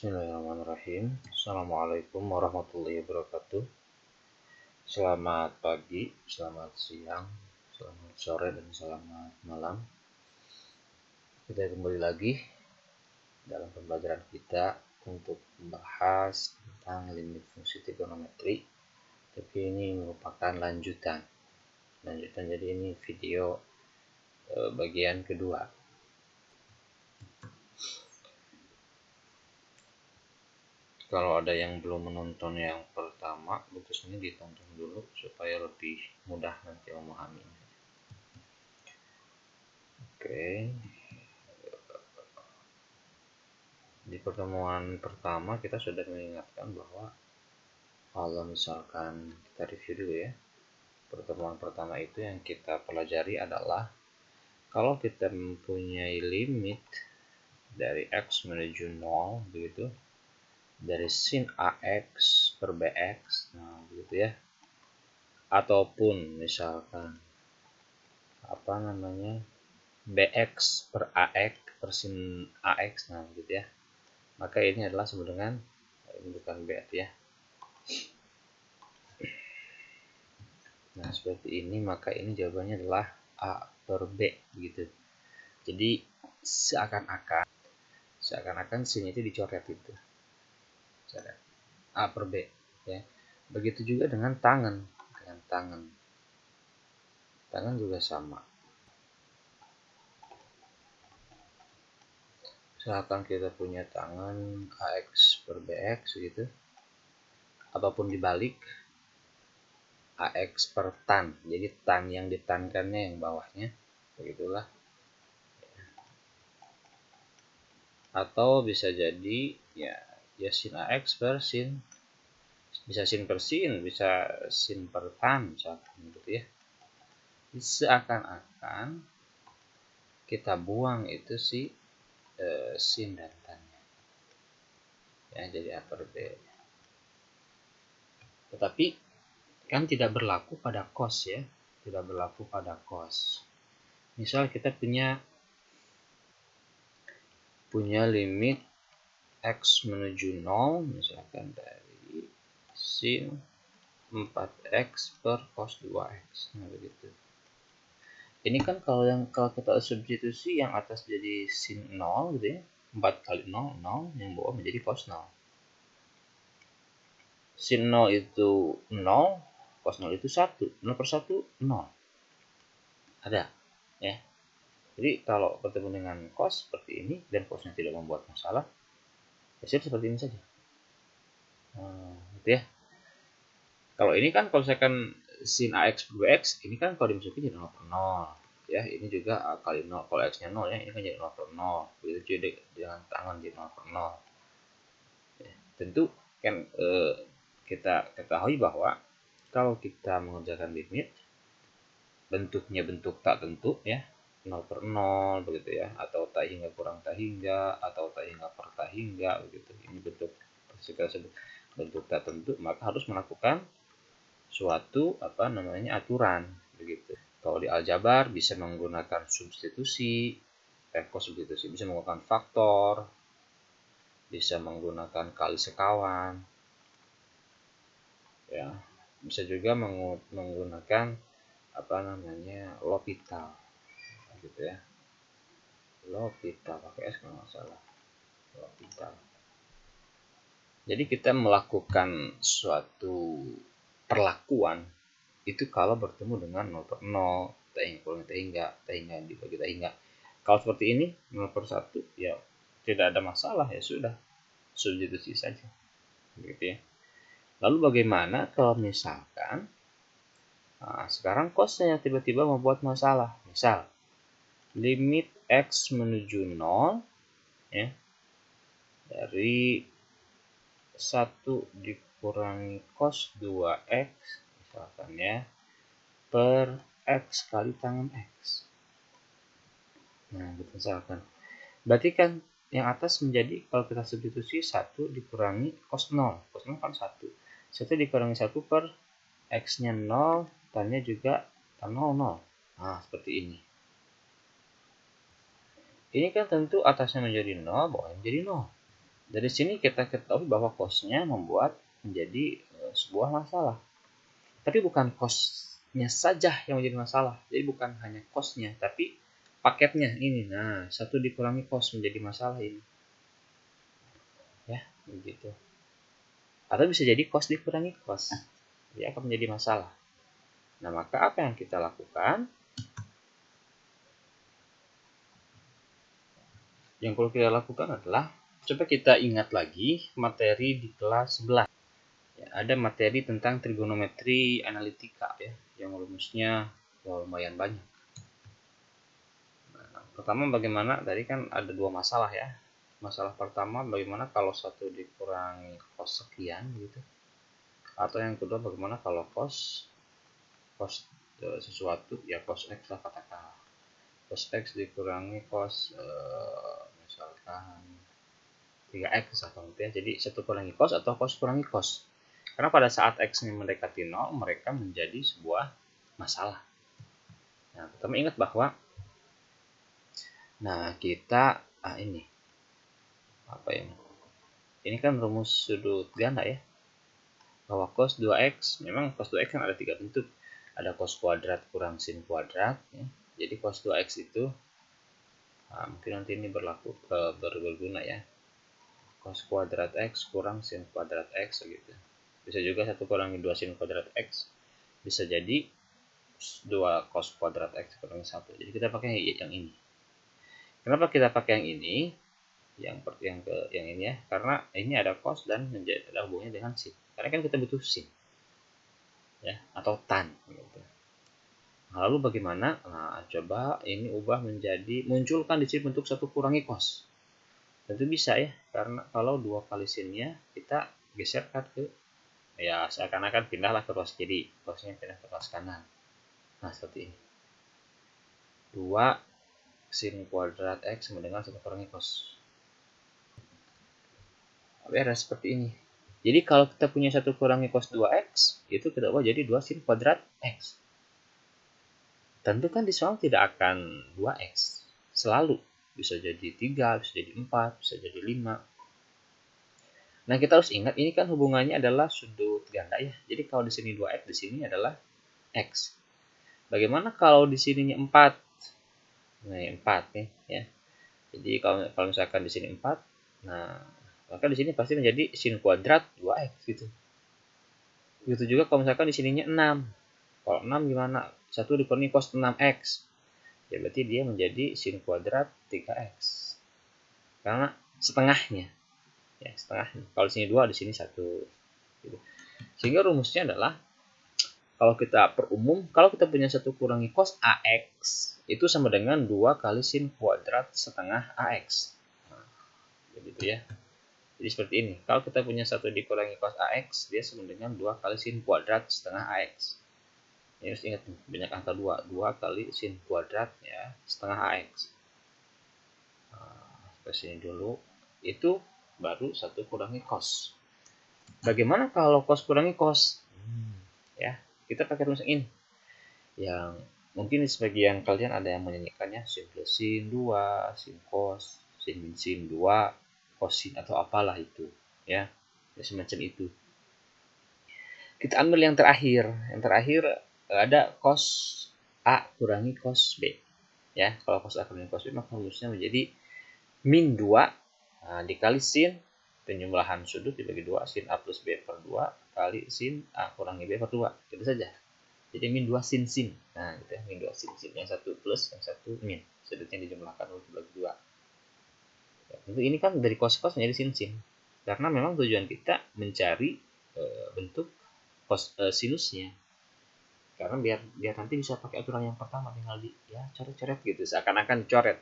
Bismillahirrahmanirrahim. Assalamualaikum warahmatullahi wabarakatuh. Selamat pagi, selamat siang, selamat sore, dan selamat malam. Kita kembali lagi dalam pembelajaran kita untuk membahas tentang limit fungsi trigonometri. Tapi ini merupakan lanjutan. Jadi ini video bagian kedua. Kalau ada yang belum menonton yang pertama, bagusnya ditonton dulu supaya lebih mudah nanti memahaminya. Oke. Di pertemuan pertama kita sudah mengingatkan bahwa kalau misalkan kita review dulu ya. Pertemuan pertama itu yang kita pelajari adalah kalau kita mempunyai limit dari x menuju 0 begitu, dari sin AX per BX, nah begitu ya, ataupun misalkan BX per AX per sin AX, nah begitu ya, maka ini adalah sama dengan, ini bukan B ya. Nah seperti ini, maka ini jawabannya adalah A per B begitu. Jadi seakan-akan sin itu dicoret itu, A per B ya. Begitu juga dengan tangen, tangen juga sama. Misalkan kita punya tangen AX per BX gitu, ataupun dibalik AX per tan, jadi tan yang ditankannya yang bawahnya, begitulah. Atau bisa jadi ya sin AX per sin, bisa sin per sin, bisa sin per tan misalkan gitu ya. Seakan-akan kita buang itu si sin dan tannya ya, jadi A per B. Tetapi kan tidak berlaku pada cos ya, tidak berlaku pada cos. Misal kita punya limit x menuju 0 misalkan dari sin 4x per cos 2x, nah begitu. Ini kan kalau kita substitusi yang atas jadi sin 0 gitu ya, 4 kali 0, 0, yang bawah menjadi cos 0. Sin 0 itu 0, cos 0 itu 1, 0 per 1, 0. Ada ya. Jadi kalau bertemu dengan cos seperti ini dan cosnya tidak membuat masalah, ya seperti ini saja. Gitu ya. Kalau ini kan kalau misalkan sin AX per BX, ini kan kalau dimasukin jadi 0 per 0 ya, ini juga A kali 0, kalau X nya 0 ya, ini kan jadi 0 per 0, begitu juga dengan tangan jadi 0 per 0 ya. Tentu kan kita ketahui bahwa kalau kita mengerjakan limit bentuknya bentuk tak tentu ya, 0 per 0 begitu ya, atau tak hingga kurang tak hingga, atau tak hingga per tak hingga begitu, ini bentuk kita sebut bentuk tak tentu, maka harus melakukan suatu aturan begitu. Kalau di aljabar bisa menggunakan substitusi, substitusi, bisa menggunakan faktor, bisa menggunakan kali sekawan ya, bisa juga menggunakan L'Hopital gitu ya. L'Hopital pakai S kalau nggak salah, L'Hopital. Jadi kita melakukan suatu perlakuan itu kalau bertemu dengan 0 per 0, tak hingga dibagi tak hingga. Kalau seperti ini 0 per 1 ya tidak ada masalah, ya sudah substitusi saja gitu ya. Lalu bagaimana kalau misalkan sekarang cosnya tiba-tiba membuat masalah? Misal limit x menuju 0 ya, dari 1 dikurangi cos 2x misalkan ya, per x kali tangen x. Nah gitu misalkan, berarti kan yang atas menjadi, kalau kita substitusi 1 dikurangi cos 0, cos 0 kan 1 dikurangi 1 per x nya 0, tannya juga tan 0, 0. Nah seperti ini. Ini kan tentu atasnya menjadi 0, bawahnya menjadi 0. Dari sini kita ketahui bahwa cosnya membuat menjadi sebuah masalah. Tapi bukan cosnya saja yang menjadi masalah. Jadi bukan hanya cosnya, tapi paketnya ini. Nah, 1 dikurangi cos menjadi masalah ini. Ya, begitu. Atau bisa jadi cos dikurangi cos. Dia akan menjadi masalah. Nah, maka apa yang kita lakukan? Yang perlu kita lakukan adalah coba kita ingat lagi materi di kelas 11. Ya, ada materi tentang trigonometri analitika ya, yang rumusnya lumayan banyak. Nah, pertama bagaimana, tadi kan ada 2 masalah ya. Masalah pertama bagaimana kalau 1 dikurangi cos sekian gitu. Atau yang kedua bagaimana kalau cos sesuatu ya, cos x lah katakanlah. Cos x dikurangi cos misalkan 3x atau ya. Jadi 1 kurangi cos atau cos kurangi cos. Karena pada saat x mendekati 0, mereka menjadi sebuah masalah. Nah, pertama ingat bahwa kita ini apa ini? Ini kan rumus sudut ganda ya. Bahwa cos 2x, memang cos 2x kan ada 3 bentuk. Ada cos kuadrat kurang sin kuadrat ya. Jadi cos 2x itu mungkin nanti ini berguna ya. Cos kuadrat x kurang sin kuadrat x gitu. Bisa juga 1 kurangi 2 sin kuadrat x. Bisa jadi 2 cos kuadrat x kurangi 1. Jadi kita pakai yang ini. Kenapa kita pakai yang ini? Yang ini ya, karena ini ada cos dan ada hubungannya dengan sin. Karena kan kita butuh sin. Ya, atau tan gitu. Nah, lalu bagaimana? Nah, coba ini ubah menjadi, munculkan di sini bentuk 1 kurangi cos. Tentu bisa ya, karena kalau 2 kali sinnya kita geserkan ke, ya seakan-akan pindahlah ke ruas kiri, cosnya pindah ke ruas kanan. Nah, seperti ini. 2 sin kuadrat x sama dengan 1 kurangi cos. Ada seperti ini. Jadi kalau kita punya 1 kurangi cos 2x, itu kita ubah jadi 2 sin kuadrat x. Tentu kan di soal tidak akan 2x. Selalu. Bisa jadi 3, bisa jadi 4, bisa jadi 5. Nah, kita harus ingat ini kan hubungannya adalah sudut ganda ya. Jadi kalau di sini 2x, di sini adalah x. Bagaimana kalau di sininya 4? Nah, 4 nih ya. Jadi kalau misalkan di sini 4, nah maka di sini pasti menjadi sin kuadrat 2x gitu. Begitu juga kalau misalkan di sininya 6. Kalau 6 gimana? 1 dikurangi cos 6x. Ya berarti dia menjadi sin kuadrat 3x. Karena setengahnya. Ya, setengahnya. Kalau di sini 2, di sini 1. Gitu. Sehingga rumusnya adalah kalau kita perumum, kalau kita punya 1 kurangi cos ax, itu sama dengan 2 kali sin kuadrat setengah ax. Nah, begitu ya. Jadi seperti ini. Kalau kita punya 1 dikurangi cos ax, dia sama dengan 2 kali sin kuadrat setengah ax. Ini harus ingat nih, banyak angka 2. 2 kali sin kuadrat ya, setengah ax. Nah, ke sini dulu. Itu baru 1 kurangi cos. Bagaimana kalau cos kurangi cos? Ya, kita pakai rumus ini. Yang mungkin di sebagian kalian ada yang menyanyikannya sin plus sin 2, sin cos, sin 2, kosin atau apalah itu. Ya, semacam itu. Kita ambil yang terakhir. Yang terakhir ada cos A kurangi cos B. Ya, kalau cos A kurangi cos B maka rumusnya menjadi min 2 dikali sin penjumlahan sudut dibagi 2 sin A plus B per 2 kali sin A kurangi B per 2. Itu saja. Jadi min 2 sin sin. Nah, gitu ya, min 2 sin sin. Yang satu plus, yang satu min. Sudutnya dijumlahkan dibagi 2. Ya, tentu ini kan dari cos-cos menjadi sin sin. Karena memang tujuan kita mencari bentuk sinusnya. Karena biar nanti bisa pakai aturan yang pertama, tinggal coret-coret gitu, seakan-akan coret.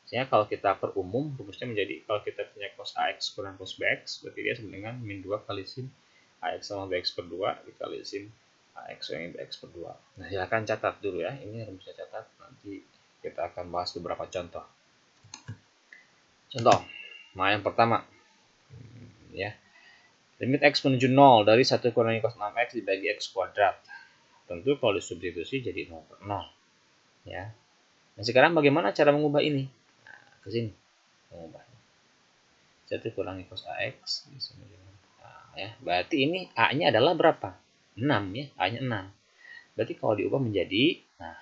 Sehingga kalau kita perumum, rumusnya menjadi kalau kita punya cos ax kurang cos bx, berarti dia sama dengan min 2 kali sin ax sama bx per 2 dikali sin ax yang bx per 2. Nah, silakan catat dulu ya. Ini rumusnya catat. Nanti kita akan bahas beberapa contoh. Contoh. Nah, yang pertama. Ya. Limit x menuju 0 dari 1 kurangi cos 6x dibagi x kuadrat. Tentu kalau disubstitusi jadi 0 per 0. Ya. Nah, sekarang bagaimana cara mengubah ini? Nah, ke sini. Mengubahnya. 1 kurangi cos AX. Nah, ya, berarti ini A-nya adalah berapa? 6 ya, A-nya 6. Berarti kalau diubah menjadi, nah,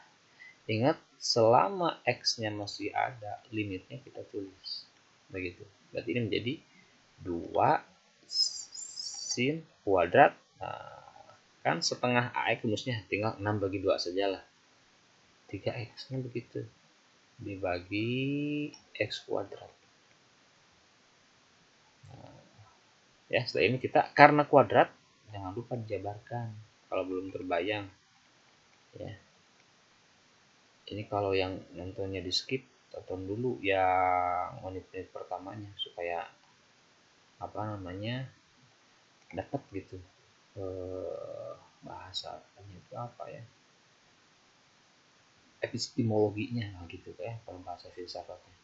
ingat selama X-nya masih ada, limitnya kita tulis. Begitu. Berarti ini menjadi 2 sin kuadrat. Nah, kan setengah AX rumusnya, tinggal 6 bagi 2 sajalah. 3X-nya begitu. Dibagi X kuadrat. Nah, ya, setelah ini kita karena kuadrat, jangan lupa dijabarkan kalau belum terbayang. Ya. Ini kalau yang nontonnya di skip, tonton dulu yang menit-menit pertamanya supaya apa namanya dapat gitu bahasa itu apa ya, epistemologinya gitu ya kalau bahasa filsafatnya.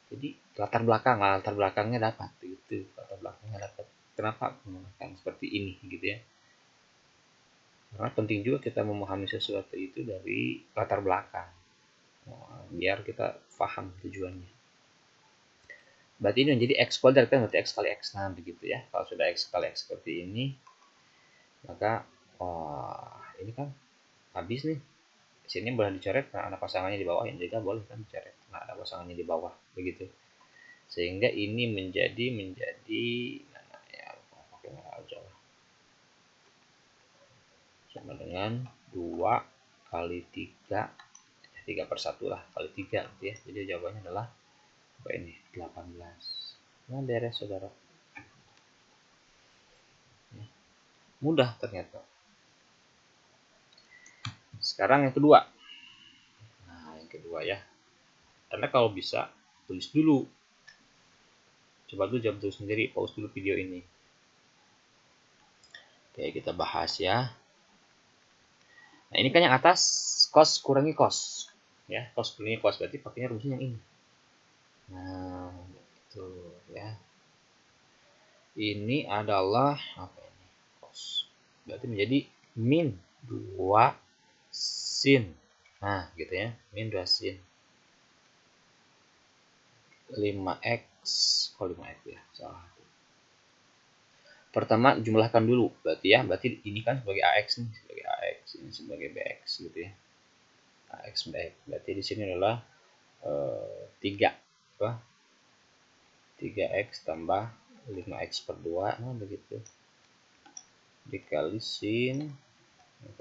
Jadi latar belakangnya dapat gitu, latar belakangnya dapat kenapa menggunakan seperti ini gitu ya. Karena penting juga kita memahami sesuatu itu dari latar belakang, biar kita paham tujuannya. Berarti ini menjadi X kuadrat kan, berarti X kali X. Nah begitu ya, kalau sudah X kali X seperti ini, maka ini kan habis nih. Sini boleh dicoret, nah ada pasangannya di bawah, yang juga boleh kan dicoret, nah ada pasangannya di bawah begitu. Sehingga ini menjadi nah, ya pakai merah aja lah, sama dengan 2 kali 3 3/1 lah, kali 3 gitu ya. Jadi jawabannya adalah apa ini, 18. Nah beres saudara, mudah ternyata. Sekarang yang kedua. Nah yang kedua ya, karena kalau bisa tulis dulu, coba dulu jawab dulu sendiri, pause dulu video ini. Oke, kita bahas ya. Nah ini kan yang atas cos kurangi cos ya, cos kurangi cos, berarti pakainya rumusnya yang ini. Nah itu ya, ini adalah apa ini, cos, berarti menjadi min 2 sin. Nah gitu ya, min 2 sin 5x, kok 5x ya, salah. Pertama jumlahkan dulu, berarti ya, berarti ini kan sebagai AX nih, sebagai AX, ini sebagai BX gitu ya. AX BX, berarti di sini adalah 3 apa? 3x tambah 5x per 2, nah begitu. Dikali sin,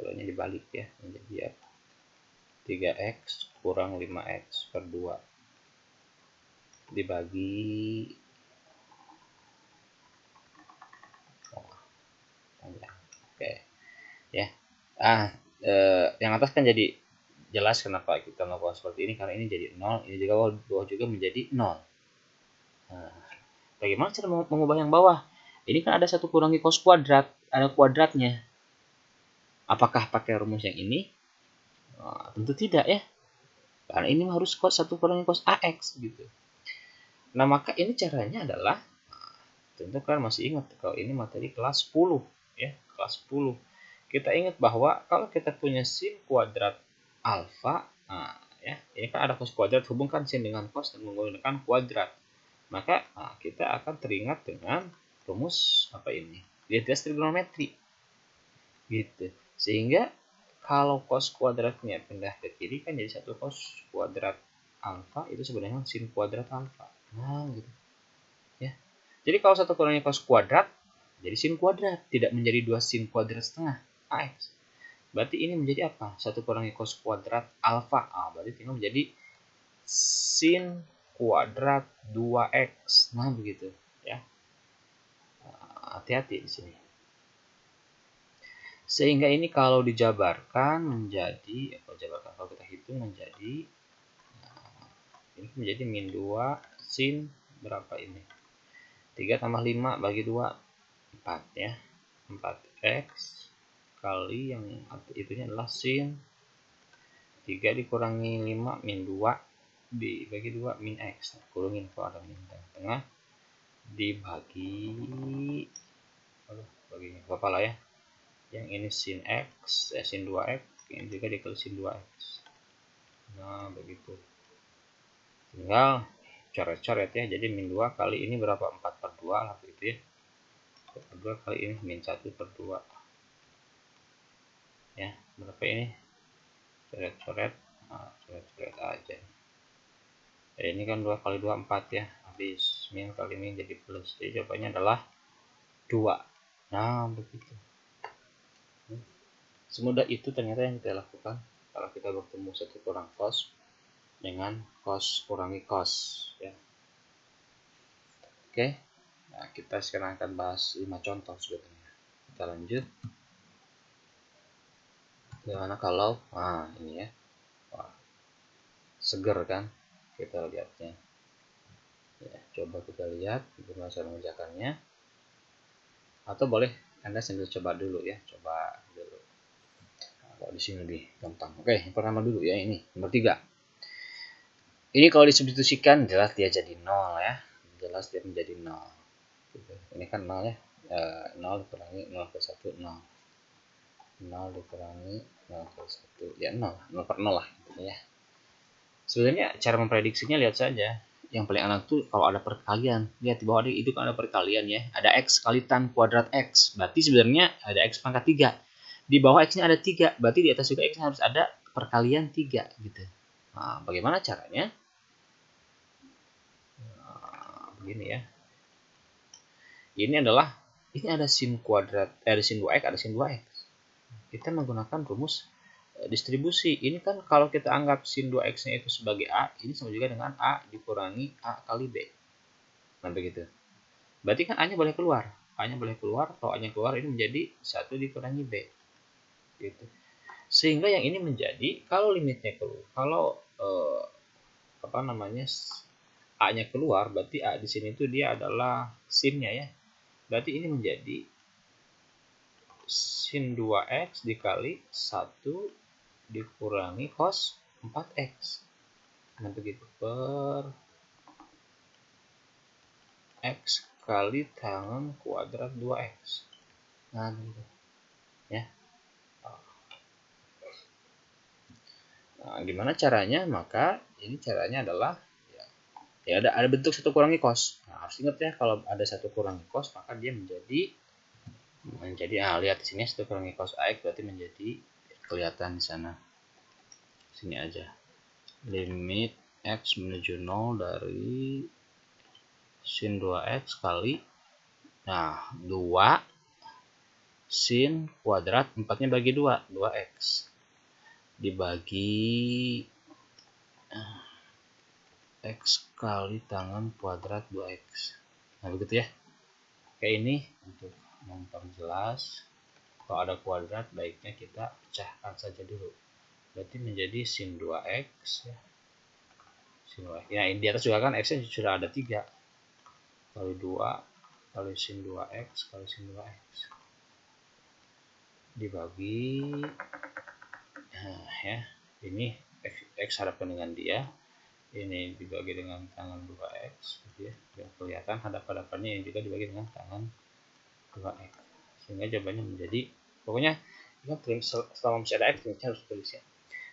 kalau ini dibalik ya, menjadi ya 3x kurang 5x per 2 dibagi oke ya. Yang atas kan jadi jelas kenapa kita melakukan seperti ini, karena ini jadi 0, ini juga bawah juga menjadi 0. Nah, bagaimana cara mengubah yang bawah? Ini kan ada 1 kurangi cos kuadrat, ada kuadratnya. Apakah pakai rumus yang ini? Nah, tentu tidak ya, karena ini harus cos 1 kurangi cos AX gitu. Nah maka ini caranya adalah, tentu kan masih ingat kalau ini materi kelas 10 ya, kelas 10. Kita ingat bahwa kalau kita punya sin kuadrat alfa, nah, ya, ini kan ada cos kuadrat, hubungkan sin dengan cos dan menggunakan kuadrat. Maka kita akan teringat dengan rumus apa ini, identitas trigonometri. Gitu. Sehingga kalau cos kuadratnya pindah ke kiri kan jadi 1 cos kuadrat alfa itu sebenarnya sin kuadrat alfa. Nah, gitu. Ya. Jadi kalau 1 kurangi cos kuadrat jadi sin kuadrat, tidak menjadi 2 sin kuadrat setengah AX. Berarti ini menjadi apa? 1 kurangi cos kuadrat alfa. Berarti tinggal menjadi sin kuadrat 2x. Nah, begitu ya. Hati-hati di sini. Sehingga ini kalau dijabarkan menjadi, kalau kita hitung menjadi, ini menjadi min 2 sin berapa ini? 3 tambah 5 bagi 2, 4 ya. 4x kali yang itunya adalah sin 3 dikurangi 5 min 2 dibagi 2 min x, kurungin kalau ada min tengah dibagi bagi apa lah ya, yang ini sin x sin 2x, ini juga dikali sin 2x. Nah begitu, tinggal coret-coret ya. Jadi min 2 kali ini berapa? 4/2 lah gitu ya. 4/2 kali ini min 1/2 ya. Berapa ini? Coret-coret. Nah, coret-coret aja. Ini kan 2 kali 2 4 ya. Habis min kali min jadi plus. Jadi jawabannya adalah 2. Nah, begitu. Semudah itu ternyata yang kita lakukan kalau kita bertemu satu kurang cos dengan cos kurangi cos ya. Oke. Nah, kita sekarang akan bahas 5 contoh sebetulnya. Kita lanjut. Gimana kalau ini ya. Wah, seger kan kita lihatnya. Ya, coba kita lihat gimana cara mengerjakannya. Atau boleh Anda sambil coba dulu ya, coba dulu. Nah, kalau di sini lebih gampang. Oke, yang pertama dulu ya, ini nomor 3. Ini kalau disubstitusikan jelas dia jadi 0 ya. Jelas dia menjadi 0. Gitu. Ini kan 0 ya. 0 dikurangi 0 ke 1 0. 0 dikurangi 0 ke 1 ya 0 per 0 lah gitu ya. Sebenarnya cara memprediksinya lihat saja. Yang paling enak tuh kalau ada perkalian. Lihat di bawah itu kan ada perkalian ya. Ada x kali tan kuadrat x. Berarti sebenarnya ada x pangkat 3. Di bawah x-nya ada 3. Berarti di atas juga x harus ada perkalian 3 gitu. Nah, bagaimana caranya? Nah, begini ya. Ini ada sin kuadrat, ada sin 2x, ada sin 2x. Kita menggunakan rumus distribusi. Ini kan kalau kita anggap sin 2x-nya itu sebagai A, ini sama juga dengan A dikurangi A kali B. Nah, begitu. Berarti kan A-nya boleh keluar. A-nya boleh keluar, kalau A-nya keluar ini menjadi 1 dikurangi B. Gitu. Sehingga yang ini menjadi, kalau limitnya keluar, kalau A-nya keluar, berarti A di sini itu dia adalah sin-nya ya. Berarti ini menjadi sin 2x dikali 1 dikurangi cos 4x. Nah, begitu per x kali tangen kuadrat 2x. Nah, begitu. Ya. Nah, gimana caranya? Maka ini caranya adalah ya ada bentuk 1 kurangi cos. Nah, harus ingat ya, kalau ada 1 kurangi cos maka dia menjadi lihat di sini 1 kurangi cos AX berarti menjadi kelihatan di sana. Sini aja. Limit x menuju 0 dari sin 2x kali 2 sin kuadrat 4-nya bagi 2, 2x dibagi x kali tangen kuadrat 2x. Nah, begitu ya. Kayak ini untuk memperjelas, kalau ada kuadrat baiknya kita pecahkan saja dulu. Berarti menjadi sin 2x ya. Sin 2x. Ya, di atas juga kan x-nya sudah ada 3. Kali 2 kali sin 2x kali sin 2x. Dibagi ya. Ini x hadapkan dengan dia. Ini dibagi dengan tangan 2x gitu ya. Biar kelihatan hadap-hadapannya yang juga dibagi dengan tangan 2x. Sehingga jawabannya menjadi, pokoknya selama masih ada x ini harus tulis ya.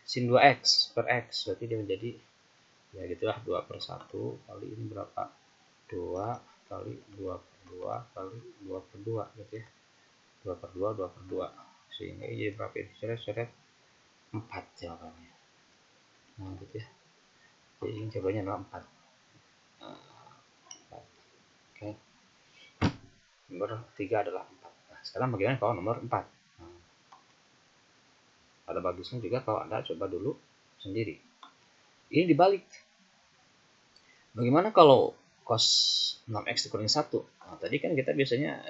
Sin 2x per x berarti dia menjadi ya gitulah 2/1 kali ini berapa? 2 kali 2/2 kali 2/2 gitu ya. 2/2 2/2. Sehingga ini jadi berapa ini? Coret-coret 4 jawabannya. Nah, gitu ya. Jadi jawabannya adalah 4. Oke. Nomor 3 adalah 4. Nah, sekarang bagaimana kalau nomor 4? Ada bagusnya juga kalau Anda coba dulu sendiri. Ini dibalik. Bagaimana kalau cos 6x dikurangi 1? Nah, tadi kan kita biasanya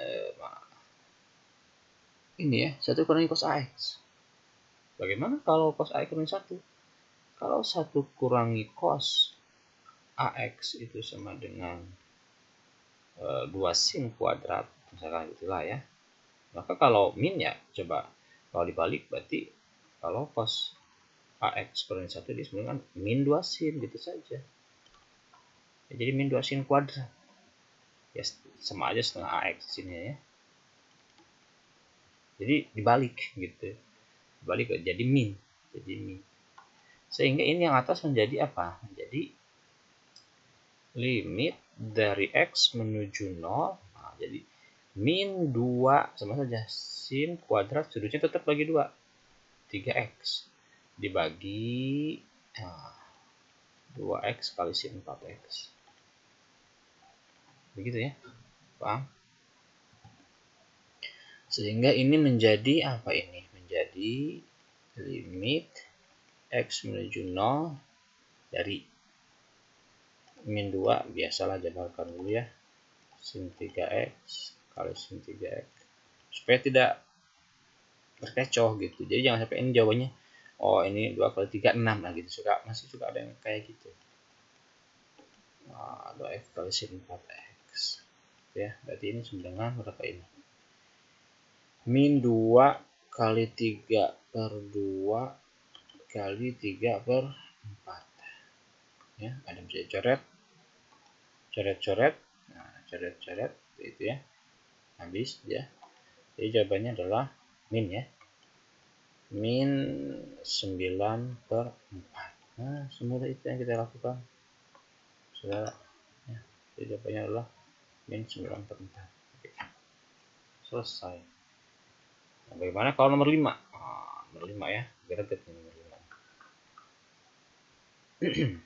ini ya, 1 kurangi cos AX. Bagaimana kalau cos AX kurangi 1? Kalau 1 kurangi cos AX itu sama dengan 2 sin kuadrat, misalkan itulah ya. Maka kalau min ya, coba kalau dibalik berarti kalau cos AX kurangi 1 dia sebenarnya kan min 2 sin gitu saja. Ya, jadi min 2 sin kuadrat. Ya sama aja setengah AX di sini ya. Jadi dibalik gitu. Dibalik jadi min. Sehingga ini yang atas menjadi apa? Menjadi limit dari X menuju 0. Nah, jadi min 2 sama saja. Sin kuadrat sudutnya tetap bagi 2. 3X. Dibagi 2X kali sin 4X. Begitu ya. Paham? Sehingga ini menjadi apa ini? Menjadi limit X menuju 0 dari min 2. Biasalah jabarkan dulu ya. Sin 3X kali sin 3X. Supaya tidak terkecoh gitu. Jadi jangan sampai ini jawabannya ini 2 kali 3 6 lah gitu. Masih suka ada yang kayak gitu. 2X kali sin 4X. Ya, berarti ini sama dengan berapa ini? Min 2 kali 3 per 2 kali 3 per 4. Ya, ada bisa coret. Nah, coret itu ya. Habis ya. Jadi jawabannya adalah min ya. Min 9 per 4. Nah, semudah itu yang kita lakukan. Saudara. Ya. Jadi jawabannya adalah min 9 per 4. Oke. Selesai. Nah, bagaimana kalau nomor 5? Nomor 5 ya. Greget nomor 5.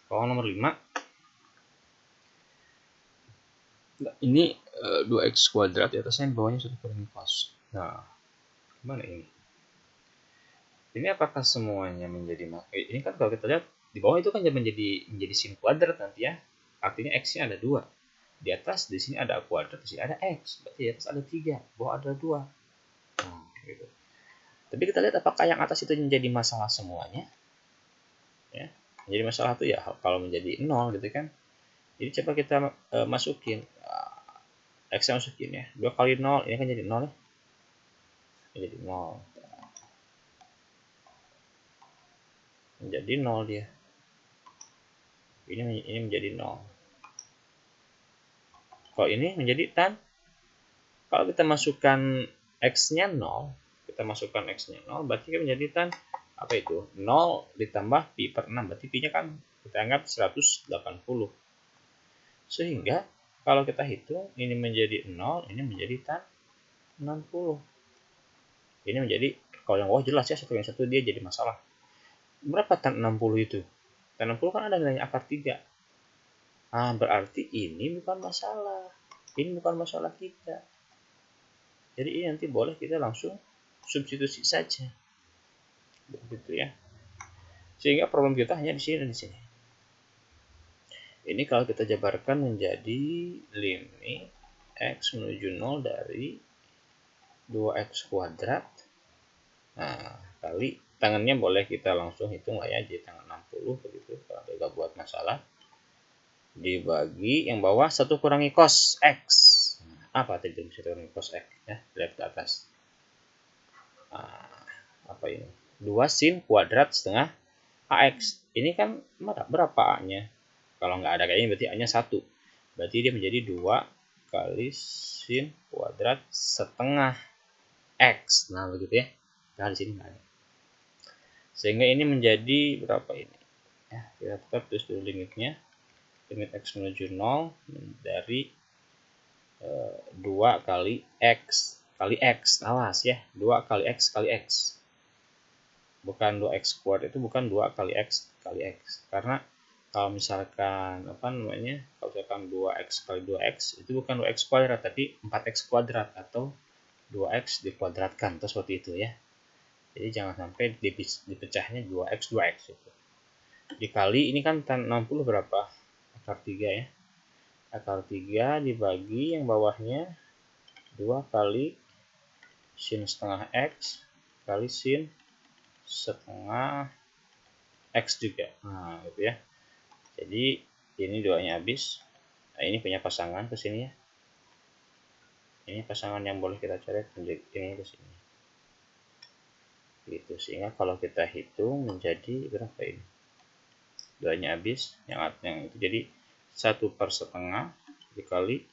Kalau nomor 5 ini 2x kuadrat di atasnya, di bawahnya 1 kurangi cos. Nah, gimana ini? Ini apakah semuanya menjadi ini kan kalau kita lihat di bawah itu kan menjadi sin kuadrat nanti ya. Artinya x-nya ada 2. Di atas di sini ada kuadrat, di sini ada x. Berarti di atas ada 3, bawah ada 2. Nah, gitu. Tapi kita lihat apakah yang atas itu menjadi masalah semuanya? Ya. Menjadi masalah itu ya kalau menjadi 0 gitu kan. Jadi coba kita masukin X yang masukin ya. 2 kali 0 ini kan jadi 0 ya. Jadi 0. Menjadi 0 dia. Ini menjadi 0. Kalau ini menjadi tan. Kalau kita masukkan X-nya 0, berarti kan menjadi tan apa itu? 0 ditambah pi per 6. Berarti pi-nya kan kita anggap 180. Sehingga kalau kita hitung ini menjadi 0, ini menjadi tan 60. Ini menjadi, kalau yang bawah jelas ya, satu yang satu dia jadi masalah. Berapa tan 60 itu? Tan 60 kan ada nilainya akar 3. Berarti ini bukan masalah. Ini bukan masalah kita. Jadi ini nanti boleh kita langsung substitusi saja. Begitu ya. Sehingga problem kita hanya di sini dan di sini. Ini kalau kita jabarkan menjadi limit X menuju 0 dari 2X kuadrat. Nah, kali tangannya boleh kita langsung hitung lah ya, jadi tangan 60 begitu, kalau tidak buat masalah. Dibagi yang bawah 1 kurangi cos X. Apa tadi 1 kurangi cos X ya, lihat ke atas. Apa ini? 2 sin kuadrat setengah AX. Ini kan berapa A-nya? Kalau nggak ada kayaknya berarti A-nya 1. Berarti dia menjadi 2 kali sin kuadrat setengah X. Nah, begitu ya. Nah, di sini nggak ada. Sehingga ini menjadi berapa ini? Ya, kita tetap tulis dulu limitnya. Limit X menuju 0 dari 2 kali X kali X. Awas ya, 2 kali X kali X. Bukan 2X kuadrat, itu bukan 2 kali X kali X. Karena kalau misalkan kalau misalkan 2X kali 2X itu bukan 2X kuadrat tapi 4X kuadrat atau 2X dikuadratkan atau seperti itu ya. Jadi jangan sampai dipecahnya 2X itu. Dikali ini kan tan 60 berapa? Akar 3 ya. Akar 3 dibagi yang bawahnya 2 kali sin setengah X kali sin setengah X juga. Nah, gitu ya. Jadi ini 2-nya habis. Nah, ini punya pasangan ke sini ya. Ini pasangan yang boleh kita coret ini ke sini. Gitu, sehingga kalau kita hitung menjadi berapa ini? 2-nya habis, yang itu jadi 1/2 dikali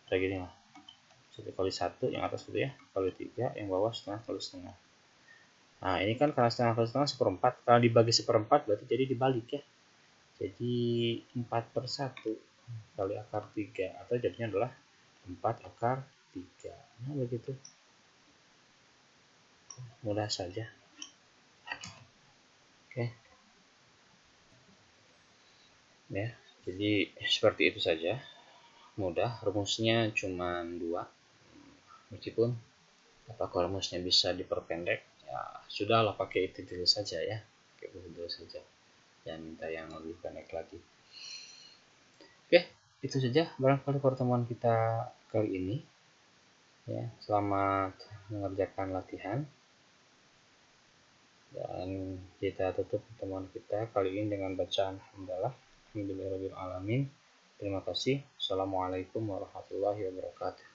kayak gini lah. 1 kali 1 yang atas gitu ya, kali 3 yang bawah setengah kali setengah. Nah, ini kan karena setengah kali setengah 1/4. Kalau dibagi 1/4 berarti jadi dibalik ya. Jadi 4/1 kali akar 3, atau jadinya adalah 4 akar 3. Nah, begitu. Mudah saja. Oke. Ya, jadi seperti itu saja. Mudah, rumusnya cuma 2. Meskipun apakah rumusnya bisa diperpendek, ya sudahlah, pakai itu dulu saja ya. Pakai itu dulu saja. Jangan minta yang lebih pendek lagi. Oke, itu saja barangkali pertemuan kita kali ini. Ya, selamat mengerjakan latihan. Dan kita tutup pertemuan kita kali ini dengan bacaan alhamdulillahirabbil alamin. Terima kasih. Assalamualaikum warahmatullahi wabarakatuh.